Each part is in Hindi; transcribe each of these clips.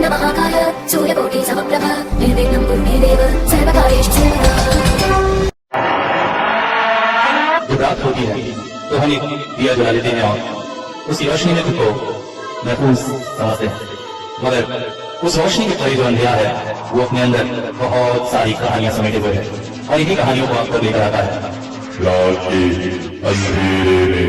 वक्रतुण्ड महाकाय सूर्यकोटि समप्रभ निर्विघ्नं कुरु मे देव सर्वकार्येषु सर्वदा। रात होती है तो हम एक दिया जला लेते हैं और उसी रोशनी में खुद को महफूज समझते हैं, मगर उस रोशनी के करीब जो अंधेरा है वो अपने अंदर बहुत सारी कहानियां समेटे हुए है और इन्हीं कहानियों को आपको लेकर आता है रात के अंधेरे में।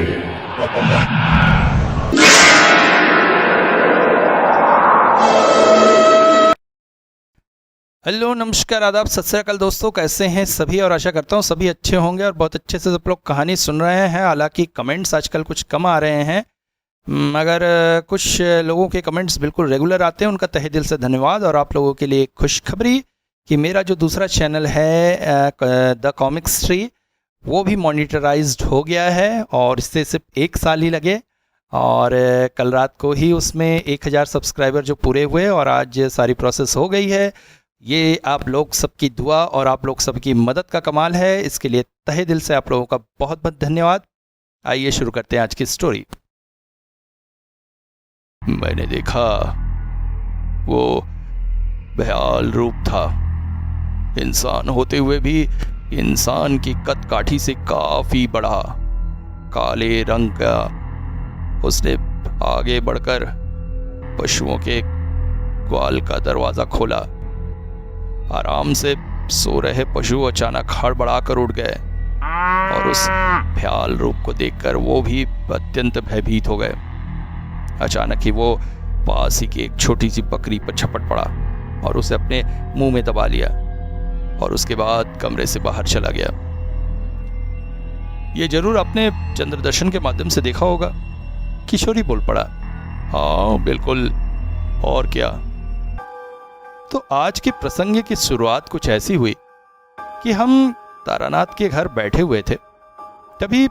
हेलो, नमस्कार, आदाब, सत श्री अकाल दोस्तों, कैसे हैं सभी। और आशा करता हूं सभी अच्छे होंगे और बहुत अच्छे से सब लोग कहानी सुन रहे हैं। हालांकि कमेंट्स आजकल कुछ कम आ रहे हैं, मगर कुछ लोगों के कमेंट्स बिल्कुल रेगुलर आते हैं, उनका तहे दिल से धन्यवाद। और आप लोगों के लिए एक खुशखबरी कि मेरा जो दूसरा चैनल है द कॉमिक्स ट्री, वो भी मोनिटराइज्ड हो गया है और इससे सिर्फ 1 साल ही लगे। और कल रात को ही उसमें 1000 सब्सक्राइबर जो पूरे हुए और आज सारी प्रोसेस हो गई है। ये आप लोग सबकी दुआ और आप लोग सबकी मदद का कमाल है। इसके लिए तहे दिल से आप लोगों का बहुत बहुत धन्यवाद। आइए शुरू करते हैं आज की स्टोरी। मैंने देखा वो भयाल रूप था, इंसान होते हुए भी इंसान की कद काठी से काफी बड़ा, काले रंग का। उसने आगे बढ़कर पशुओं के ग्वाल का दरवाजा खोला। आराम से सो रहे पशु अचानक हड़बड़ाकर उठ गए और उस भयाल रूप को देखकर वो भी अत्यंत भयभीत हो गए। अचानक ही वो पास ही की एक छोटी सी बकरी पर झपट पड़ा और उसे अपने मुंह में दबा लिया और उसके बाद कमरे से बाहर चला गया। ये जरूर आपने चंद्रदर्शन के माध्यम से देखा होगा। किशोरी बोल पड़ा, हाँ बिल्कुल, और क्या। तो आज के प्रसंग की शुरुआत कुछ ऐसी हुई कि हम तारानाथ के घर बैठे हुए थे, तभी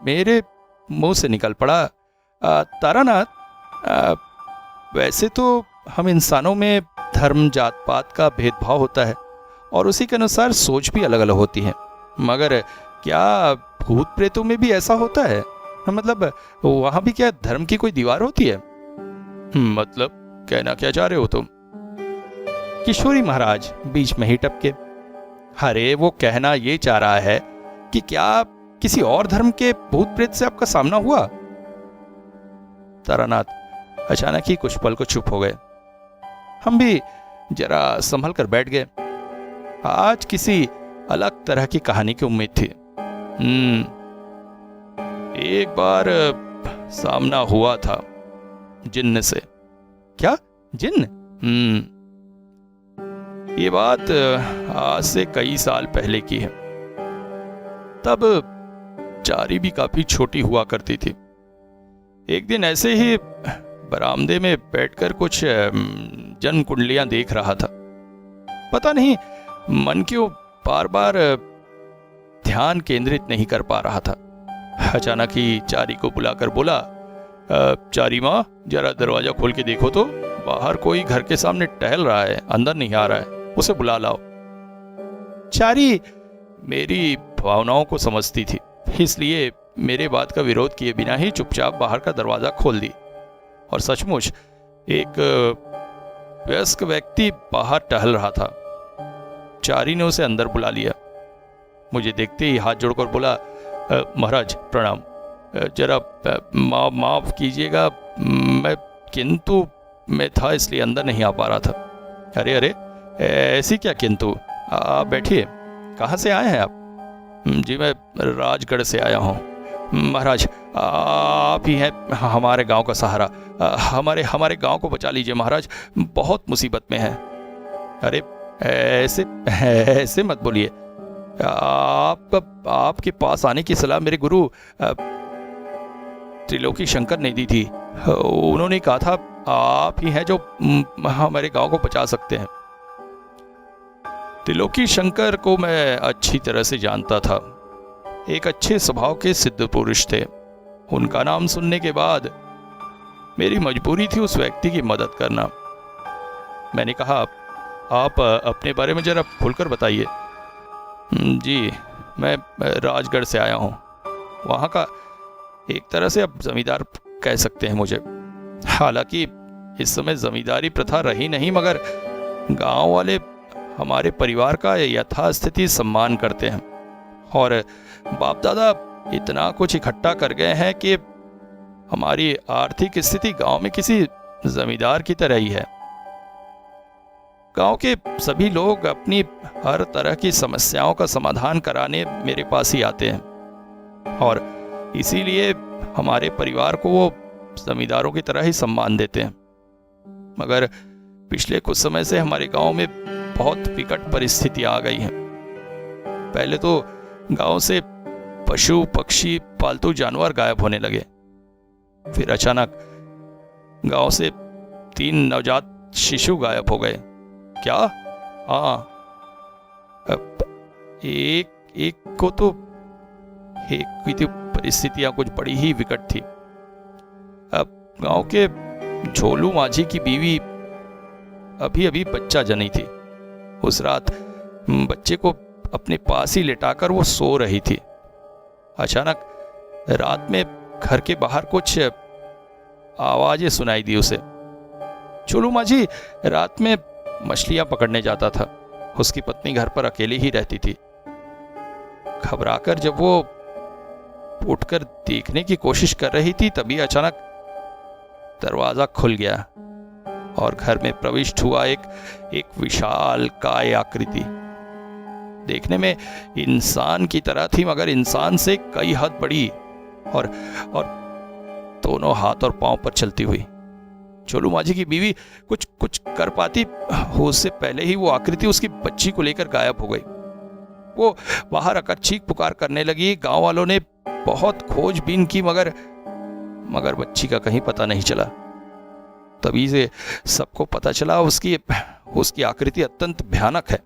मेरे मुंह से निकल पड़ा, तारानाथ, वैसे तो हम इंसानों में धर्म जात पात का भेदभाव होता है और उसी के अनुसार सोच भी अलग अलग होती है, मगर क्या भूत प्रेतों में भी ऐसा होता है? मतलब वहां भी क्या धर्म की कोई दीवार होती है? मतलब कहना क्या चाह रहे हो तुम? किशोरी महाराज बीच में ही टपके। अरे वो कहना ये चाह रहा है कि क्या किसी और धर्म के भूत प्रेत से आपका सामना हुआ? तारानाथ अचानक ही कुछ पल को चुप हो गए। हम भी जरा संभल कर बैठ गए। आज किसी अलग तरह की कहानी की उम्मीद थी। एक बार सामना हुआ था जिन्न से। क्या जिन्न? ये बात आज से कई साल पहले की है। तब चारी भी काफी छोटी हुआ करती थी। एक दिन ऐसे ही बरामदे में बैठकर कुछ जन्म कुंडलियां देख रहा था। पता नहीं मन क्यों बार बार ध्यान केंद्रित नहीं कर पा रहा था। अचानक ही चारी को बुलाकर बोला, चारी माँ, जरा दरवाजा खोल के देखो तो, बाहर कोई घर के सामने टहल रहा है, अंदर नहीं आ रहा है, उसे बुला लाओ। चारी मेरी भावनाओं को समझती थी, इसलिए मेरे बात का विरोध किए बिना ही चुपचाप बाहर का दरवाजा खोल दी। और सचमुच एक वयस्क व्यक्ति बाहर टहल रहा था। चारी ने उसे अंदर बुला लिया। मुझे देखते ही हाथ जोड़कर बोला, महाराज प्रणाम, जरा माफ कीजिएगा, किंतु मैं था इसलिए अंदर नहीं आ पा रहा था। अरे अरे, ऐसी क्या किंतु? आप बैठिए। कहाँ से आए हैं आप? जी मैं राजगढ़ से आया हूँ। महाराज आप ही हैं हमारे गांव का सहारा, हमारे गांव को बचा लीजिए महाराज, बहुत मुसीबत में है। अरे ऐसे मत बोलिए। आपके पास आने की सलाह मेरे गुरु त्रिलोकी शंकर ने दी थी। उन्होंने कहा था आप ही हैं जो हमारे गांव को बचा सकते हैं। त्रिलोकी शंकर को मैं अच्छी तरह से जानता था। एक अच्छे स्वभाव के सिद्ध पुरुष थे। उनका नाम सुनने के बाद मेरी मजबूरी थी उस व्यक्ति की मदद करना। मैंने कहा, आप अपने बारे में जरा खुलकर बताइए। जी मैं राजगढ़ से आया हूँ। वहाँ का एक तरह से अब जमींदार कह सकते हैं मुझे। हालांकि इस समय जमींदारी प्रथा रही नहीं, मगर गांव वाले हमारे परिवार का यथास्थिति सम्मान करते हैं और बाप दादा इतना कुछ इकट्ठा कर गए हैं कि हमारी आर्थिक स्थिति गांव में किसी जमींदार की तरह ही है। गांव के सभी लोग अपनी हर तरह की समस्याओं का समाधान कराने मेरे पास ही आते हैं और इसीलिए हमारे परिवार को वो जमींदारों की तरह ही सम्मान देते हैं। मगर पिछले कुछ समय से हमारे गांव में बहुत विकट परिस्थितियां आ गई हैं। पहले तो गांव से पशु पक्षी पालतू जानवर गायब होने लगे। फिर अचानक गांव से 3 नवजात शिशु गायब हो गए। क्या? हाँ, एक को तो एक की तो परिस्थितियां कुछ बड़ी ही विकट थी। अब गांव के झोलू माझी की बीवी अभी अभी बच्चा जनी थी। उस रात बच्चे को अपने पास ही लेटाकर वो सो रही थी। अचानक रात में घर के बाहर कुछ आवाजें सुनाई दी उसे। झोलू माझी रात में मछलियां पकड़ने जाता था। उसकी पत्नी घर पर अकेली ही रहती थी। घबराकर जब वो उठकर देखने की कोशिश कर रही थी, तभी अचानक दरवाजा खुल गया और घर में प्रविष्ट हुआ एक विशाल काय आकृति। देखने में इंसान की तरह थी, मगर इंसान से कई हद बड़ी और दोनों हाथ और पांव पर चलती हुई। झोलू माझी की बीवी कुछ कर पाती हो उससे पहले ही वो आकृति उसकी बच्ची को लेकर गायब हो गई। वो बाहर आकर चीख पुकार करने लगी। गांव वालों ने बहुत खोजबीन की, मगर बच्ची का कहीं पता नहीं चला। तभी से सबको पता चला उसकी आकृति अत्यंत भयानक है।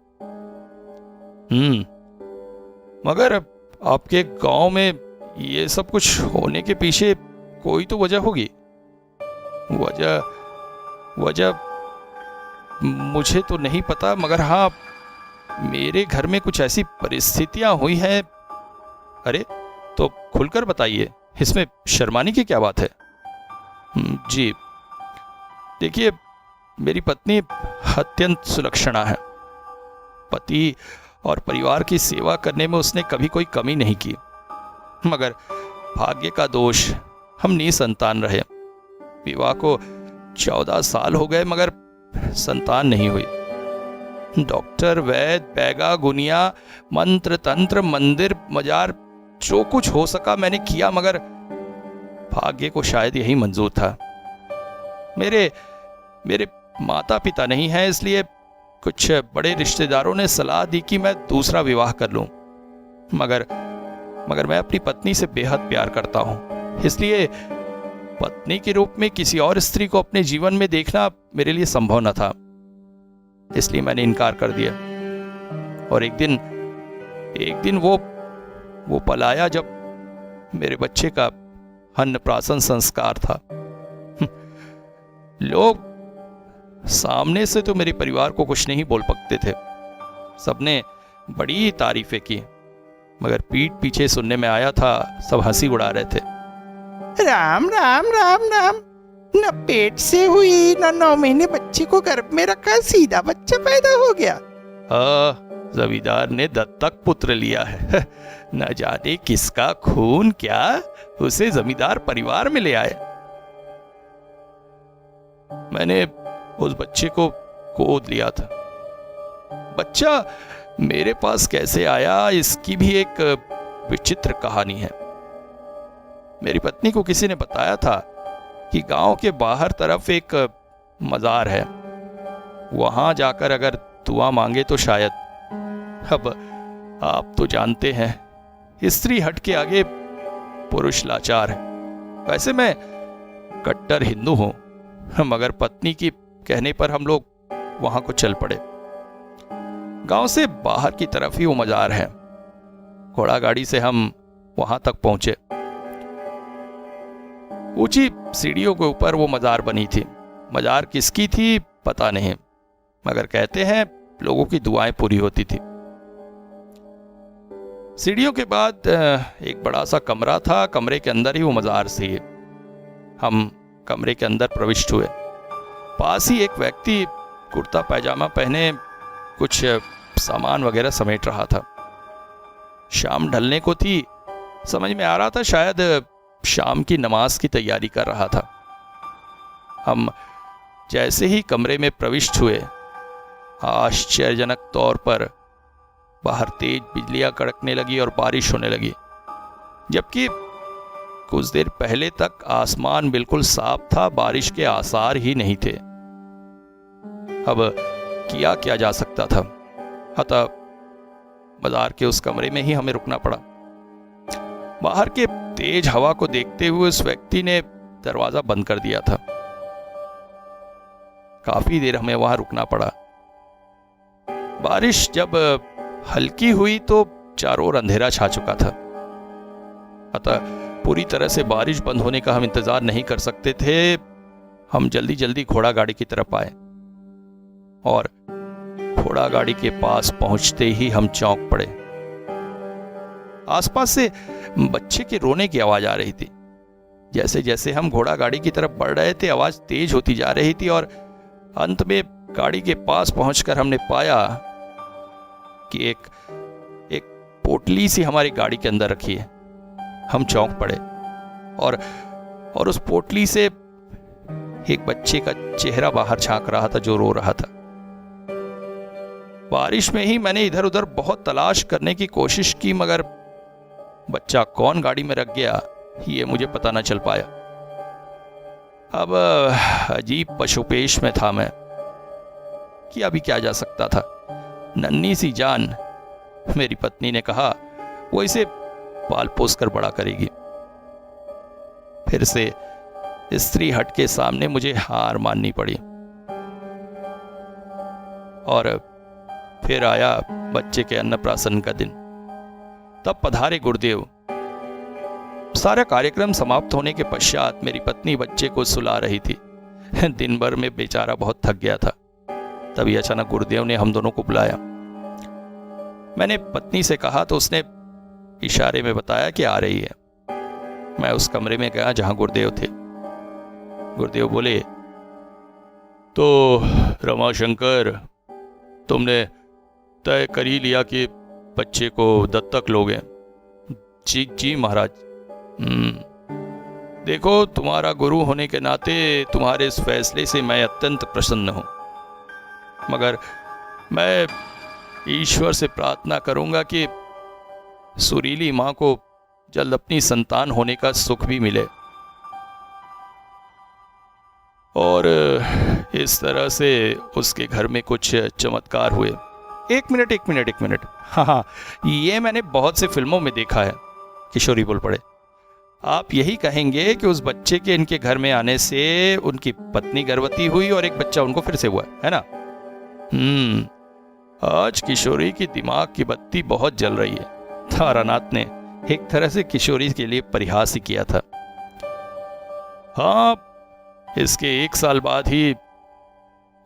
मगर आपके गांव में ये सब कुछ होने के पीछे कोई तो वजह होगी। वजह मुझे तो नहीं पता, मगर हाँ, मेरे घर में कुछ ऐसी परिस्थितियां हुई हैं। अरे तो खुलकर बताइए, इसमें शर्माने की क्या बात है? जी देखिए, मेरी पत्नी अत्यंत सुलक्षणा है। पति और परिवार की सेवा करने में उसने कभी कोई कमी नहीं की, मगर भाग्य का दोष हम निसंतान रहे। विवाह को 14 साल हो गए, मगर संतान नहीं हुई। डॉक्टर, वैद, बैगा, गुनिया, मंत्र तंत्र, मंदिर, मजार, जो कुछ हो सका मैंने किया, मगर भाग्य को शायद यही मंजूर था। मेरे माता पिता नहीं हैं, इसलिए कुछ बड़े रिश्तेदारों ने सलाह दी कि मैं दूसरा विवाह कर लूं। मगर मैं अपनी पत्नी से बेहद प्यार करता हूं, इसलिए पत्नी के रूप में किसी और स्त्री को अपने जीवन में देखना मेरे लिए संभव न था। इसलिए मैंने इनकार कर दिया। और एक दिन वो पल आया जब मेरे बच्चे का अन्नप्राशन संस्कार था। लोग सामने से तो मेरे परिवार को कुछ नहीं बोल सकते थे। सबने बड़ी तारीफें की, मगर पीठ पीछे सुनने में आया था सब हंसी उड़ा रहे थे। राम राम राम राम, न पेट से हुई न 9 महीने बच्चे को गर्भ में रखा, सीधा बच्चा पैदा हो गया। जमींदार ने दत्तक पुत्र लिया है। न जाने किसका खून क्या उसे जमींदार परिवार में ले आए। मैंने उस बच्चे को गोद लिया था। बच्चा मेरे पास कैसे आया, इसकी भी एक विचित्र कहानी है। मेरी पत्नी को किसी ने बताया था कि गांव के बाहर तरफ एक मजार है, वहां जाकर अगर दुआ मांगे तो शायद। अब आप तो जानते हैं, स्त्री हट के आगे पुरुष लाचार है। वैसे मैं कट्टर हिंदू हूं, मगर पत्नी की कहने पर हम लोग वहां को चल पड़े। गांव से बाहर की तरफ ही वो मजार है। घोड़ा गाड़ी से हम वहां तक पहुंचे। ऊंची सीढ़ियों के ऊपर वो मजार बनी थी। मजार किसकी थी पता नहीं, मगर कहते हैं लोगों की दुआएं पूरी होती थी। सीढ़ियों के बाद एक बड़ा सा कमरा था। कमरे के अंदर ही वो मजार थी। हम कमरे के अंदर प्रविष्ट हुए। पास ही एक व्यक्ति कुर्ता पैजामा पहने कुछ सामान वगैरह समेट रहा था। शाम ढलने को थी, समझ में आ रहा था शायद शाम की नमाज की तैयारी कर रहा था। हम जैसे ही कमरे में प्रविष्ट हुए, आश्चर्यजनक तौर पर बाहर तेज बिजलियां कड़कने लगी और बारिश होने लगी, जबकि कुछ देर पहले तक आसमान बिल्कुल साफ था, बारिश के आसार ही नहीं थे। अब किया क्या जा सकता था? अतः बाजार के उस कमरे में ही हमें रुकना पड़ा। बाहर के तेज हवा को देखते हुए उस व्यक्ति ने दरवाजा बंद कर दिया था। काफी देर हमें वहां रुकना पड़ा। बारिश जब हल्की हुई तो चारों ओर अंधेरा छा चुका था, अतः पूरी तरह से बारिश बंद होने का हम इंतजार नहीं कर सकते थे। हम जल्दी जल्दी घोड़ा गाड़ी की तरफ आए और घोड़ा गाड़ी के पास पहुंचते ही हम चौंक पड़े। आसपास से बच्चे के रोने की आवाज आ रही थी। जैसे जैसे हम घोड़ा गाड़ी की तरफ बढ़ रहे थे, आवाज तेज होती जा रही थी और अंत में गाड़ी के पास पहुंचकर हमने पाया कि एक पोटली सी हमारी गाड़ी के अंदर रखी है। हम चौंक पड़े और उस पोटली से एक बच्चे का चेहरा बाहर झांक रहा था जो रो रहा था। बारिश में ही मैंने इधर उधर बहुत तलाश करने की कोशिश की, मगर बच्चा कौन गाड़ी में रख गया ये मुझे पता न चल पाया। अब अजीब पशुपेश में था मैं, किया भी क्या जा सकता था। नन्ही सी जान, मेरी पत्नी ने कहा, वो इसे पाल पोस कर बड़ा करेगी। फिर से स्त्री हट के सामने मुझे हार माननी पड़ी और फिर आया बच्चे के अन्नप्राशन का दिन। तब पधारे गुरुदेव। सारा कार्यक्रम समाप्त होने के पश्चात मेरी पत्नी बच्चे को सुला रही थी। दिन भर में बेचारा बहुत थक गया था। तभी अचानक गुरुदेव ने हम दोनों को बुलाया। मैंने पत्नी से कहा तो उसने इशारे में बताया कि आ रही है। मैं उस कमरे में गया जहां गुरुदेव थे। गुरुदेव बोले, तो रमाशंकर, तुमने तय कर ही लिया कि बच्चे को दत्तक लोगे? जी जी महाराज। देखो, तुम्हारा गुरु होने के नाते तुम्हारे इस फैसले से मैं अत्यंत प्रसन्न हूं, मगर मैं ईश्वर से प्रार्थना करूंगा कि सुरीली मां को जल्द अपनी संतान होने का सुख भी मिले और इस तरह से उसके घर में कुछ चमत्कार हुए। एक मिनट। हाँ, ये मैंने बहुत से फिल्मों में देखा है। किशोरी बोल पड़े। आप यही कहेंगे कि उस बच्चे के इनके घर में आने से उनकी पत्नी गर्भवती हुई और एक बच्चा उनको फिर से हुआ, है ना? आज किशोरी की दिमाग की बत्ती बहुत जल रही है। तारानाथ ने एक तरह से किशोरी के लिए परिहास ही किया था। हाँ, इसके 1 साल बाद ही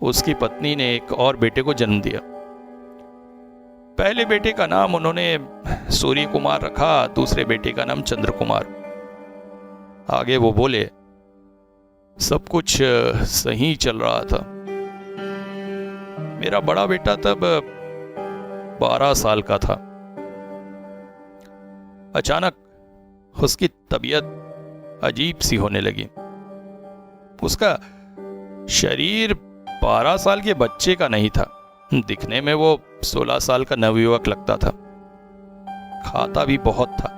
उसकी पत्नी ने एक और बेटे को जन्म दिया। पहले बेटे का नाम उन्होंने सूर्य कुमार रखा, दूसरे बेटे का नाम चंद्र कुमार। आगे वो बोले, सब कुछ सही चल रहा था। मेरा बड़ा बेटा तब 12 साल का था। अचानक उसकी तबीयत अजीब सी होने लगी। उसका शरीर 12 साल के बच्चे का नहीं था। दिखने में वो 16 साल का नवयुवक लगता था। खाता भी बहुत था।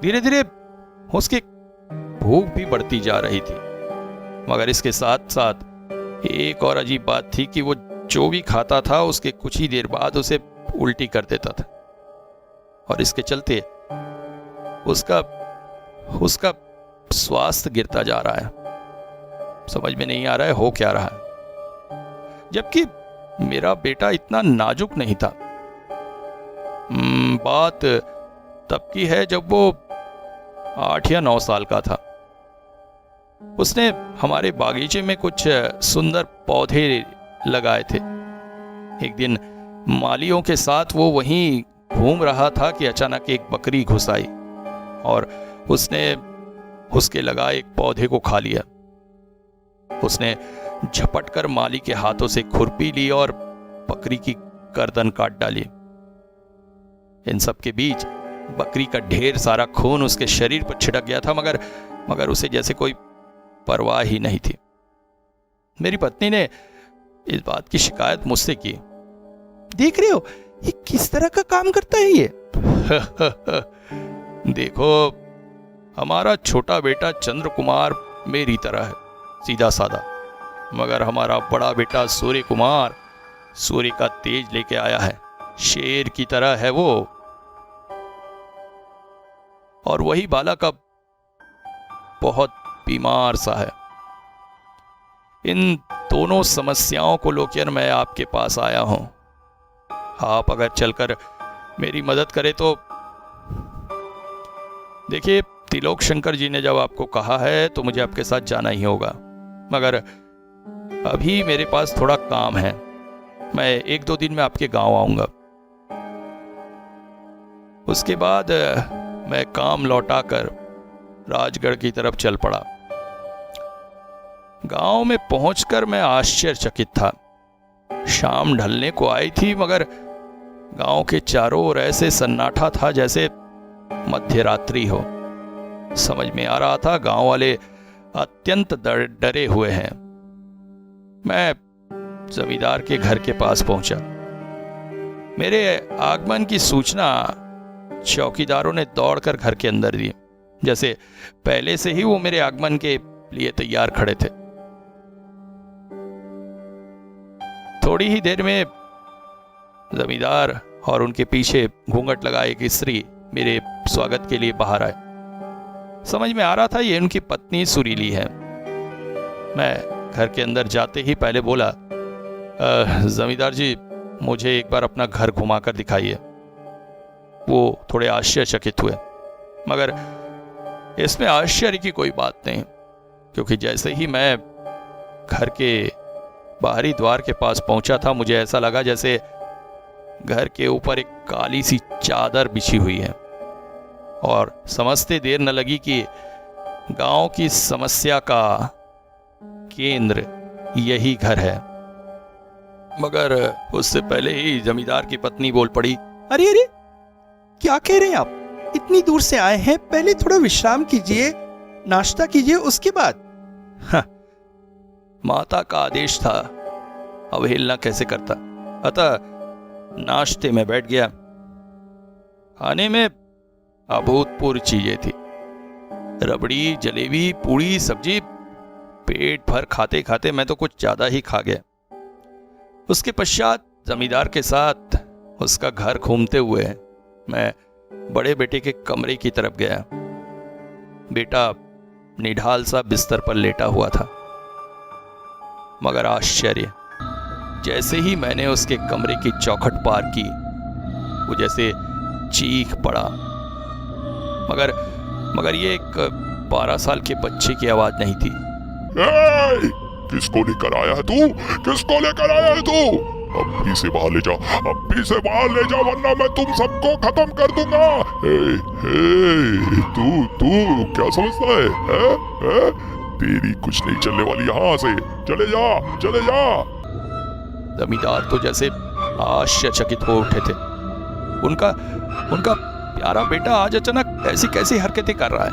धीरे धीरे उसकी भूख भी बढ़ती जा रही थी, मगर इसके साथ साथ एक और अजीब बात थी कि वो जो भी खाता था उसके कुछ ही देर बाद उसे उल्टी कर देता था और इसके चलते उसका स्वास्थ्य गिरता जा रहा है। समझ में नहीं आ रहा है हो क्या रहा है, जबकि मेरा बेटा इतना नाजुक नहीं था। बात तब की है जब वो 8 या 9 साल का था। उसने हमारे बागीचे में कुछ सुंदर पौधे लगाए थे। एक दिन मालियों के साथ वो वहीं घूम रहा था कि अचानक एक बकरी घुस आई और उसने उसके लगाए एक पौधे को खा लिया। उसने झपट कर माली के हाथों से खुरपी ली और बकरी की गर्दन काट डाली। इन सब के बीच बकरी का ढेर सारा खून उसके शरीर पर छिड़क गया था, मगर उसे जैसे कोई परवाह ही नहीं थी। मेरी पत्नी ने इस बात की शिकायत मुझसे की। देख रहे हो ये किस तरह का काम करता है ये। देखो, हमारा छोटा बेटा चंद्र कुमार मेरी तरह है, सीधा साधा, मगर हमारा बड़ा बेटा सूर्य कुमार सूर्य का तेज लेके आया है, शेर की तरह है वो। और वही बालक अब बहुत बीमार सा है। इन दोनों समस्याओं को लेकर मैं आपके पास आया हूं। आप अगर चलकर मेरी मदद करें तो। देखिए, त्रिलोक शंकर जी ने जब आपको कहा है तो मुझे आपके साथ जाना ही होगा, मगर अभी मेरे पास थोड़ा काम है। मैं 1-2 दिन में आपके गांव आऊंगा। उसके बाद मैं काम लौटाकर राजगढ़ की तरफ चल पड़ा। गांव में पहुंचकर मैं आश्चर्यचकित था। शाम ढलने को आई थी, मगर गांव के चारों ओर ऐसे सन्नाटा था जैसे मध्य रात्रि हो। समझ में आ रहा था गांव वाले अत्यंत डरे हुए हैं। मैं जमींदार के घर के पास पहुंचा। मेरे आगमन की सूचना चौकीदारों ने दौड़कर घर के अंदर दी, जैसे पहले से ही वो मेरे आगमन के लिए तैयार खड़े थे। थोड़ी ही देर में जमींदार और उनके पीछे घूंघट लगाए एक स्त्री मेरे स्वागत के लिए बाहर आए। समझ में आ रहा था ये उनकी पत्नी सुरीली है। मैं घर के अंदर जाते ही पहले बोला, जमींदार जी, मुझे एक बार अपना घर घुमाकर दिखाइए। वो थोड़े आश्चर्यचकित हुए, मगर इसमें आश्चर्य की कोई बात नहीं, क्योंकि जैसे ही मैं घर के बाहरी द्वार के पास पहुंचा था, मुझे ऐसा लगा जैसे घर के ऊपर एक काली सी चादर बिछी हुई है। और समझते देर न लगी कि गांव की समस्या का केंद्र यही घर है। मगर उससे पहले ही जमींदार की पत्नी बोल पड़ी, अरे अरे, क्या कह रहे हैं आप? इतनी दूर से आए हैं, पहले थोड़ा विश्राम कीजिए, नाश्ता कीजिए, उसके बाद। हाँ, माता का आदेश था, अवहेलना कैसे करता। अतः नाश्ते में बैठ गया। खाने में अभूतपूर्व चीजें थी। रबड़ी, जलेबी, पूड़ी, सब्जी। पेट भर खाते खाते मैं तो कुछ ज्यादा ही खा गया। उसके पश्चात जमींदार के साथ उसका घर घूमते हुए मैं बड़े बेटे के कमरे की तरफ गया। बेटा निढाल सा बिस्तर पर लेटा हुआ था, मगर आश्चर्य, जैसे ही मैंने उसके कमरे की चौखट पार की, वो जैसे चीख पड़ा। मगर ये एक 12 साल के बच्चे की आवाज नहीं थी। किसको लेकर आया है तू? किसको लेकर आया है तू? अभी से बाहर ले जा, अभी से बाहर ले जा, वरना मैं तुम सबको खत्म कर दूंगा। तू क्या समझता है? तेरी कुछ नहीं चलने वाली, यहाँ से चले जा, चले जा। जमींदार तो जैसे आश्चर्यचकित हो उठे थे। उनका प्यारा बेटा आज अचानक ऐसी कैसी हरकतें कर रहा है।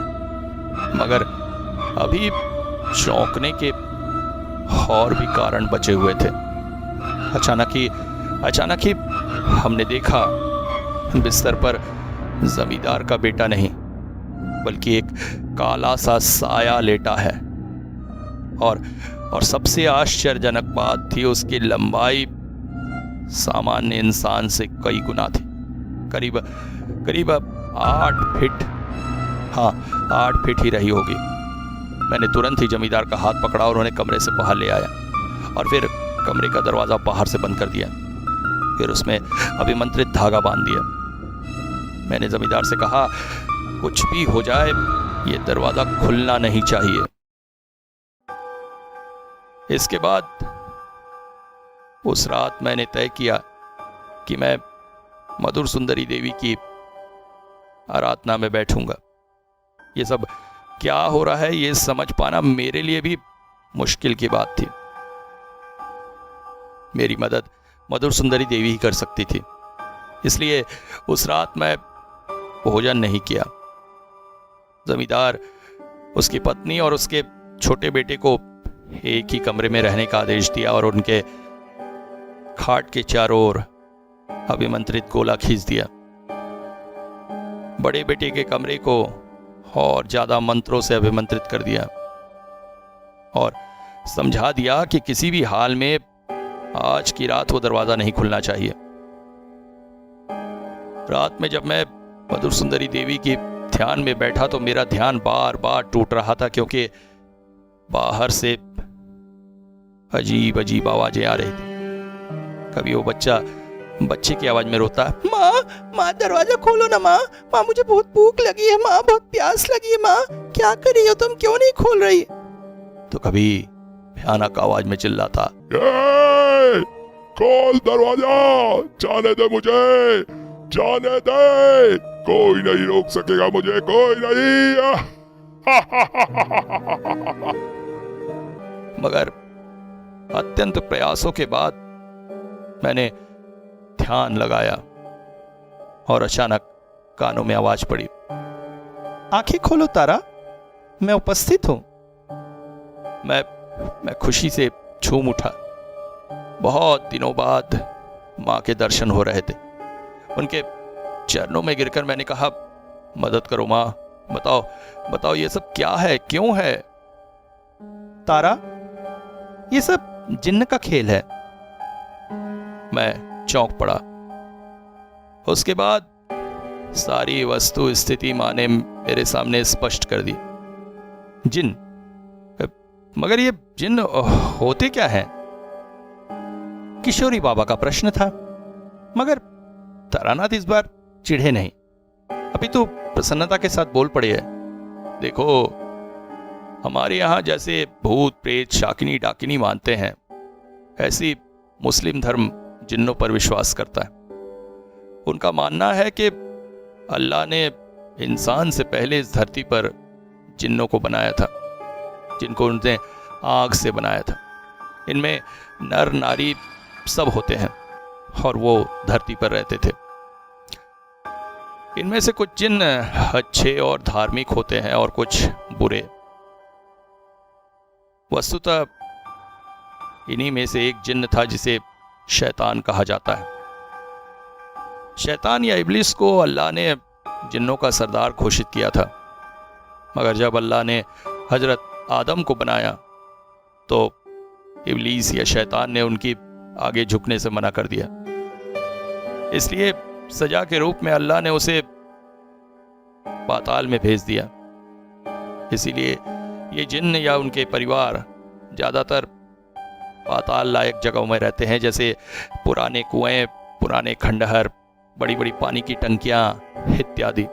मगर अभी चौंकने के और भी कारण बचे हुए थे। अचानक ही हमने देखा बिस्तर पर जमींदार का बेटा नहीं, बल्कि एक काला सा साया लेटा है। और सबसे आश्चर्यजनक बात थी, उसकी लंबाई सामान्य इंसान से कई गुना थी। करीब 8 फीट, हाँ 8 फीट ही रही होगी। मैंने तुरंत ही जमींदार का हाथ पकड़ा और उन्हें कमरे से बाहर ले आया और फिर कमरे का दरवाजा बाहर से बंद कर दिया। फिर उसमें अभिमंत्रित धागा बांध दिया। मैंने जमींदार से कहा, कुछ भी हो जाए ये दरवाजा खुलना नहीं चाहिए। इसके बाद उस रात मैंने तय किया कि मैं मधुर सुंदरी देवी की आराधना में बैठूंगा। ये सब क्या हो रहा है ये समझ पाना मेरे लिए भी मुश्किल की बात थी। मेरी मदद मधुर सुंदरी देवी ही कर सकती थी। इसलिए उस रात मैं भोजन नहीं किया। जमींदार, उसकी पत्नी और उसके छोटे बेटे को एक ही कमरे में रहने का आदेश दिया और उनके खाट के चारों ओर अभिमंत्रित गोला खींच दिया। बड़े बेटे के कमरे को और ज्यादा मंत्रों से अभिमंत्रित कर दिया और समझा दिया कि किसी भी हाल में आज की रात वो दरवाजा नहीं खुलना चाहिए। रात में जब मैं मधुर सुंदरी देवी की ध्यान में बैठा तो मेरा ध्यान बार बार टूट रहा था, क्योंकि बाहर से अजीब अजीब आवाजें आ रही थी। कभी वो बच्चे की आवाज में रोता, माँ दरवाजा खोलो ना माँ, मुझे बहुत भूख लगी है माँ, बहुत प्यास लगी है माँ, क्या कर रही हो तुम, क्यों नहीं खोल रही? तो कभी भयानक आवाज में चिल्लाता, खोल दरवाजा, जाने दे मुझे, जाने दे, कोई नहीं रोक सकेगा मुझे, कोई नहीं। मगर अत्यंत प्रयासों के बाद मैंने ध्यान लगाया और अचानक कानों में आवाज पड़ी, आंखें खोलो तारा, मैं उपस्थित हूं। मैं खुशी से झूम उठा। बहुत दिनों बाद मां के दर्शन हो रहे थे। उनके चरणों में गिरकर मैंने कहा, मदद करो मां, बताओ ये सब क्या है, क्यों है? तारा, ये सब जिन्न का खेल है। मैं चौंक पड़ा। उसके बाद सारी वस्तु स्थिति मां ने मेरे सामने स्पष्ट कर दी। जिन, मगर ये जिन होते क्या हैं? किशोरी बाबा का प्रश्न था, मगर तारानाथ इस बार चिढ़े नहीं, अभी तो प्रसन्नता के साथ बोल पड़े है। देखो, हमारे यहां जैसे भूत प्रेत शाकिनी डाकिनी मानते हैं, ऐसी मुस्लिम धर्म जिन्नों पर विश्वास करता है। उनका मानना है कि अल्लाह ने इंसान से पहले इस धरती पर जिन्नों को बनाया था, जिनको उनने आग से बनाया था। इनमें नर नारी सब होते हैं और वो धरती पर रहते थे। इनमें से कुछ जिन्न अच्छे और धार्मिक होते हैं और कुछ बुरे। वस्तुतः इन्हीं में से एक जिन्न था जिसे शैतान कहा जाता है। शैतान या इब्लिस को अल्लाह ने जिन्नों का सरदार घोषित किया था, मगर जब अल्लाह ने हजरत आदम को बनाया तो इब्लिस या शैतान ने उनकी आगे झुकने से मना कर दिया। इसलिए सजा के रूप में अल्लाह ने उसे पाताल में भेज दिया। इसीलिए ये जिन्न या उनके परिवार ज्यादातर पाताल लायक जगहों में रहते हैं, जैसे पुराने कुएं, पुराने खंडहर, बड़ी बड़ी पानी की टंकियां इत्यादि।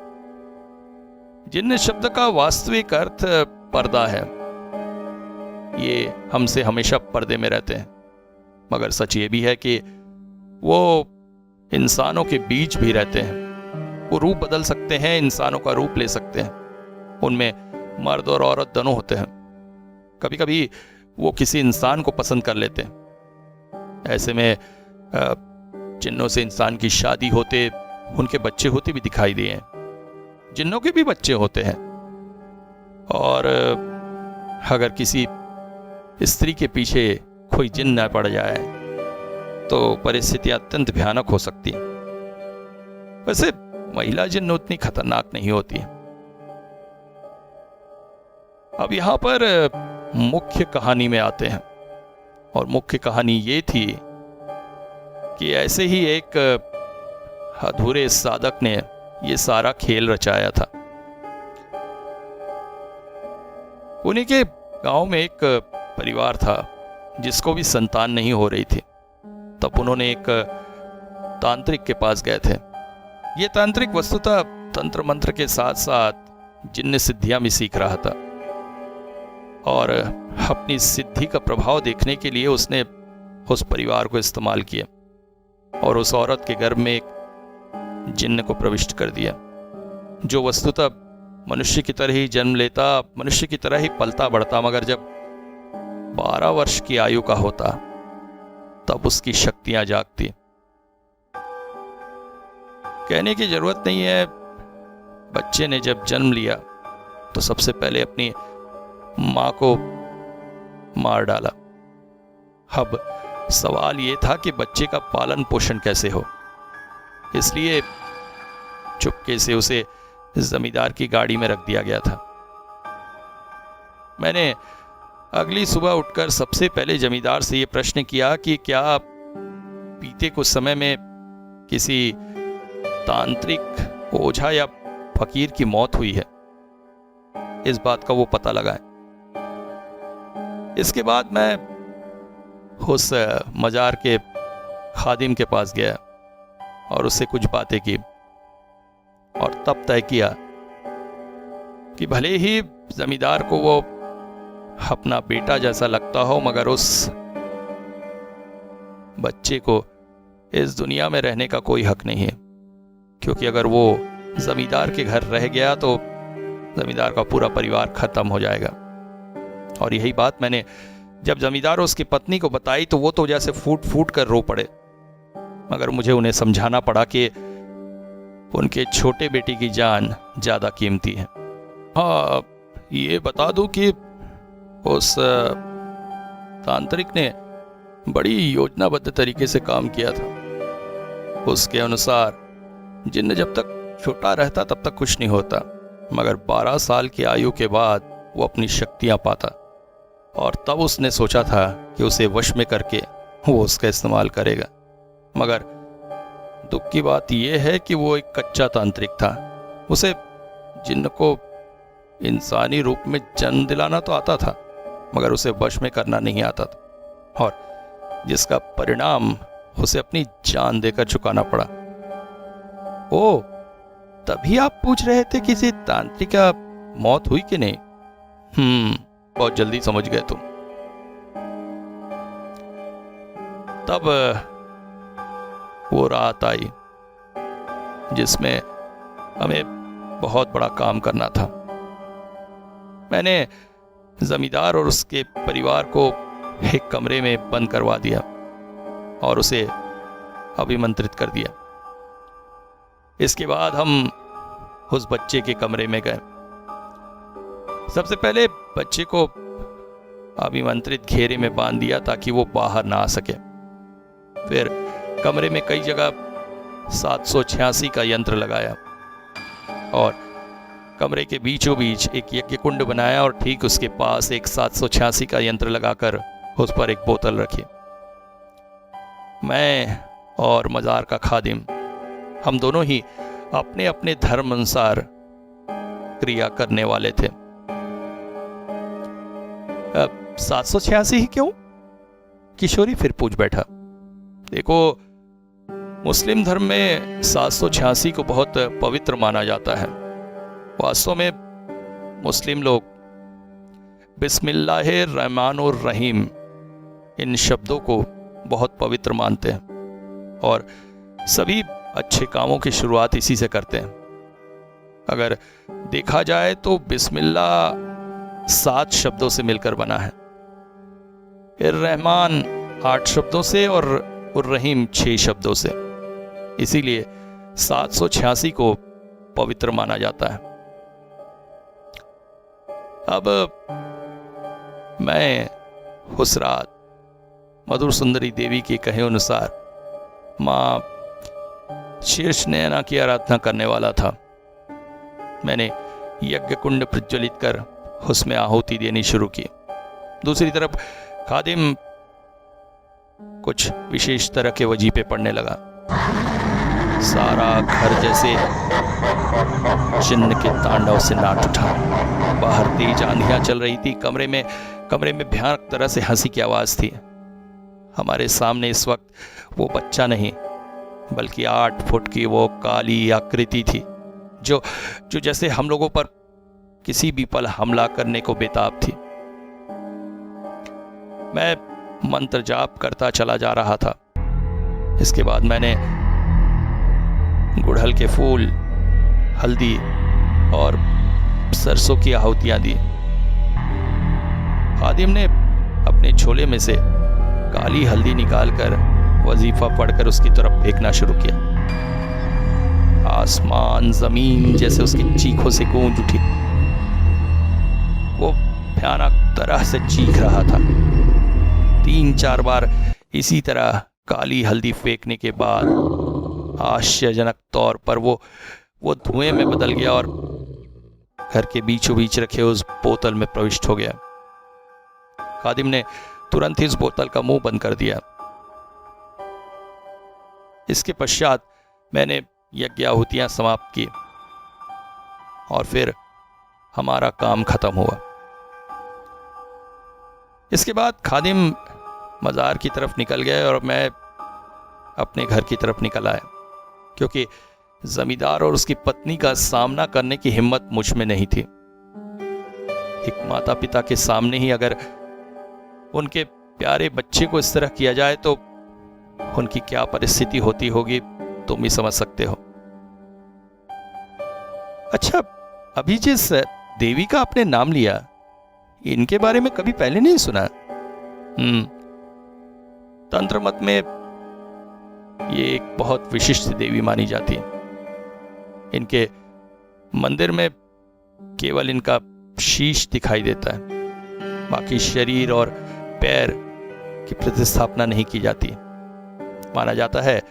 जिन्न शब्द का वास्तविक अर्थ पर्दा है। ये हमसे हमेशा पर्दे में रहते हैं, मगर सच ये भी है कि वो इंसानों के बीच भी रहते हैं। वो रूप बदल सकते हैं, इंसानों का रूप ले सकते हैं। उनमें मर्द और औरत दोनों होते हैं। कभी कभी वो किसी इंसान को पसंद कर लेते हैं। ऐसे में जिन्नों से इंसान की शादी होते, उनके बच्चे होते भी दिखाई दिए हैं। जिन्नों के भी बच्चे होते हैं। और अगर किसी स्त्री के पीछे कोई जिन्न न पड़ जाए तो परिस्थिति अत्यंत भयानक हो सकती है। वैसे महिला जिन्न उतनी खतरनाक नहीं होती है। अब यहां पर मुख्य कहानी में आते हैं, और मुख्य कहानी ये थी कि ऐसे ही एक अधूरे साधक ने ये सारा खेल रचाया था। उन्हीं के गांव में एक परिवार था जिसको भी संतान नहीं हो रही थी। तब उन्होंने एक तांत्रिक के पास गए थे। ये तांत्रिक वस्तुतः तंत्र मंत्र के साथ साथ जिन्न सिद्धियां भी सीख रहा था, और अपनी सिद्धि का प्रभाव देखने के लिए उसने उस परिवार को इस्तेमाल किया और उस औरत के गर्भ में एक जिन्न को प्रविष्ट कर दिया, जो वस्तुतः मनुष्य की तरह ही जन्म लेता, मनुष्य की तरह ही पलता बढ़ता, मगर जब 12 वर्ष की आयु का होता तब उसकी शक्तियां जागती। कहने की जरूरत नहीं है, बच्चे ने जब जन्म लिया तो सबसे पहले अपनी मां को मार डाला। अब सवाल यह था कि बच्चे का पालन पोषण कैसे हो, इसलिए चुपके से उसे जमींदार की गाड़ी में रख दिया गया था। मैंने अगली सुबह उठकर सबसे पहले जमींदार से यह प्रश्न किया कि क्या बीते कुछ समय में किसी तांत्रिक, ओझा या फकीर की मौत हुई है। इस बात का वो पता लगाए। इसके बाद मैं उस मजार के खादिम के पास गया और उससे कुछ बातें की और तब तय किया कि भले ही जमींदार को वो अपना बेटा जैसा लगता हो, मगर उस बच्चे को इस दुनिया में रहने का कोई हक नहीं है, क्योंकि अगर वो जमींदार के घर रह गया तो जमींदार का पूरा परिवार खत्म हो जाएगा। और यही बात मैंने जब जमींदार और उसकी पत्नी को बताई तो वो तो जैसे फूट फूट कर रो पड़े, मगर मुझे उन्हें समझाना पड़ा कि उनके छोटे बेटे की जान ज्यादा कीमती है। हाँ, ये बता दूं कि उस तांत्रिक ने बड़ी योजनाबद्ध तरीके से काम किया था। उसके अनुसार जिन्न जब तक छोटा रहता तब तक कुछ नहीं होता, मगर 12 साल की आयु के बाद वो अपनी शक्तियां पाता, और तब उसने सोचा था कि उसे वश में करके वो उसका इस्तेमाल करेगा। मगर दुख की बात यह है कि वो एक कच्चा तांत्रिक था। उसे जिन्न को इंसानी रूप में जन्म दिलाना तो आता था, मगर उसे वश में करना नहीं आता था, और जिसका परिणाम उसे अपनी जान देकर चुकाना पड़ा। ओ, तभी आप पूछ रहे थे किसी तांत्रिक का मौत हुई कि नहीं? बहुत जल्दी समझ गए तुम। तब वो रात आई जिसमें हमें बहुत बड़ा काम करना था। मैंने जमींदार और उसके परिवार को एक कमरे में बंद करवा दिया और उसे अभिमंत्रित कर दिया। इसके बाद हम उस बच्चे के कमरे में गए। सबसे पहले बच्चे को अभिमंत्रित घेरे में बांध दिया ताकि वो बाहर ना आ सके। फिर कमरे में कई जगह 786 का यंत्र लगाया और कमरे के बीचों बीच एक यज्ञ कुंड बनाया और ठीक उसके पास एक 786 का यंत्र लगाकर उस पर एक बोतल रखी। मैं और मजार का खादिम, हम दोनों ही अपने अपने धर्म अनुसार क्रिया करने वाले थे। 786 ही क्यों? किशोरी फिर पूछ बैठा। देखो, मुस्लिम धर्म में 786 को बहुत पवित्र माना जाता है। वास्तव में मुस्लिम लोग बिस्मिल्लाहिर रहमानुर रहीम इन शब्दों को बहुत पवित्र मानते हैं और सभी अच्छे कामों की शुरुआत इसी से करते हैं। अगर देखा जाए तो बिस्मिल्लाह 7 शब्दों से मिलकर बना है, रहमान 8 शब्दों से और रहीम 6 शब्दों से। इसीलिए 786 को पवित्र माना जाता है। अब मैं उस रात मधुर सुंदरी देवी के कहे अनुसार मां शीर्ष नयना की आराधना करने वाला था। मैंने यज्ञ कुंड प्रज्वलित कर उसमें आहुति देनी शुरू की। दूसरी तरफ खादिम कुछ विशेष तरह के वजीफे पढ़ने लगा। सारा घर जैसे जिन्न के तांडव से नाच उठा। बाहर तेज आंधियां चल रही थी। कमरे में भयानक तरह से हंसी की आवाज थी। हमारे सामने इस वक्त वो बच्चा नहीं बल्कि 8 फुट की वो काली आकृति थी जो जैसे हम लोगों पर किसी भी पल हमला करने को बेताब थी। मैं मंत्र जाप करता चला जा रहा था। इसके बाद मैंने गुड़हल के फूल, हल्दी और सरसों की आहुतियां दी। खादिम ने अपने झोले में से काली हल्दी निकालकर वजीफा पढ़कर उसकी तरफ फेंकना शुरू किया। आसमान जमीन जैसे उसकी चीखों से गूंज उठी। वो भयानक तरह से चीख रहा था। 3-4 बार इसी तरह काली हल्दी फेंकने के बाद आश्चर्यजनक तौर पर वो धुएं में बदल गया और घर के बीचों बीच रखे उस बोतल में प्रविष्ट हो गया। खादिम ने तुरंत ही उस बोतल का मुंह बंद कर दिया। इसके पश्चात मैंने यज्ञाहुतियां समाप्त की और फिर हमारा काम खत्म हुआ। इसके बाद खादिम मज़ार की तरफ निकल गए और मैं अपने घर की तरफ निकल आया, क्योंकि जमींदार और उसकी पत्नी का सामना करने की हिम्मत मुझ में नहीं थी। एक माता पिता के सामने ही अगर उनके प्यारे बच्चे को इस तरह किया जाए तो उनकी क्या परिस्थिति होती होगी तुम ही समझ सकते हो। अच्छा, अभी जिस देवी का आपने नाम लिया, इनके बारे में कभी पहले नहीं सुना। तंत्र मत में ये एक बहुत विशिष्ट देवी मानी जाती है। इनके मंदिर में केवल इनका शीश दिखाई देता है, बाकी शरीर और पैर की प्रतिस्थापना नहीं की जाती। माना जाता है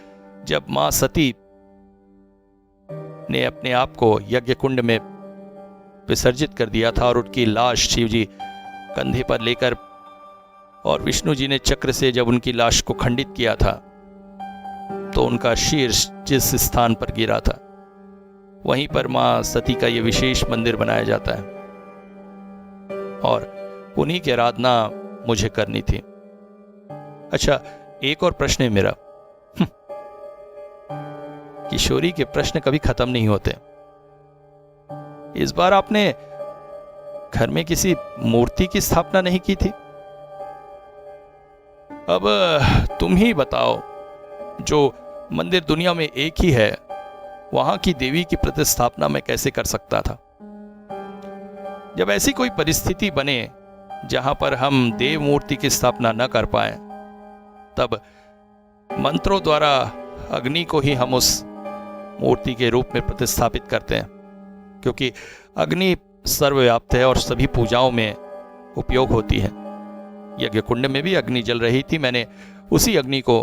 जब मां सती ने अपने आप को यज्ञ कुंड में विसर्जित कर दिया था और उनकी लाश शिवजी कंधे पर लेकर और विष्णु जी ने चक्र से जब उनकी लाश को खंडित किया था, तो उनका शीर्ष जिस स्थान पर गिरा था वहीं पर मां सती का यह विशेष मंदिर बनाया जाता है और उन्हीं की आराधना मुझे करनी थी। अच्छा, एक और प्रश्न है मेरा। किशोरी के प्रश्न कभी खत्म नहीं होते। इस बार आपने घर में किसी मूर्ति की स्थापना नहीं की थी? अब तुम ही बताओ, जो मंदिर दुनिया में एक ही है, वहां की देवी की प्रतिस्थापना मैं कैसे कर सकता था? जब ऐसी कोई परिस्थिति बने जहां पर हम देव मूर्ति की स्थापना न कर पाए, तब मंत्रों द्वारा अग्नि को ही हम उस मूर्ति के रूप में प्रतिस्थापित करते हैं, क्योंकि अग्नि सर्वव्याप्त है और सभी पूजाओं में उपयोग होती है। यज्ञ कुंड में भी अग्नि जल रही थी, मैंने उसी अग्नि को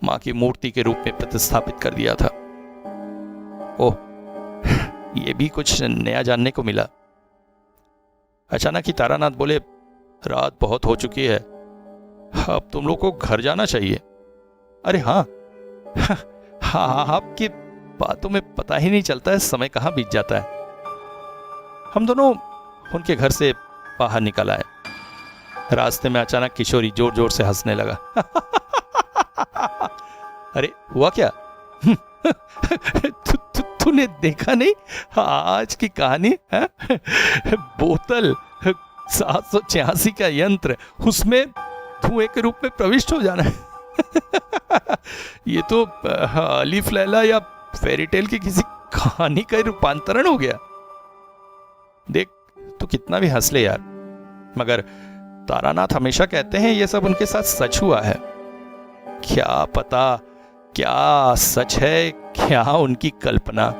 मां की मूर्ति के रूप में प्रतिस्थापित कर दिया था। ओह, ये भी कुछ नया जानने को मिला। अचानक ही तारानाथ बोले, रात बहुत हो चुकी है, अब तुम लोग को घर जाना चाहिए। अरे हाँ, आपकी बातों में पता ही नहीं चलता है समय कहाँ बीत जाता है। हम दोनों उनके घर से बाहर निकल आए। रास्ते में अचानक किशोरी जोर जोर से हंसने लगा। अरे हुआ क्या? तूने देखा नहीं आज की कहानी? बोतल 786 का यंत्र, उसमें धुएं के रूप में प्रविष्ट हो जाना। ये तो अलीफ लैला या फेरीटेल की किसी कहानी का रूपांतरण हो गया। देख, तू कितना भी हंस ले यार, मगर तारानाथ हमेशा कहते हैं ये सब उनके साथ सच हुआ है। क्या पता क्या सच है, क्या उनकी कल्पना।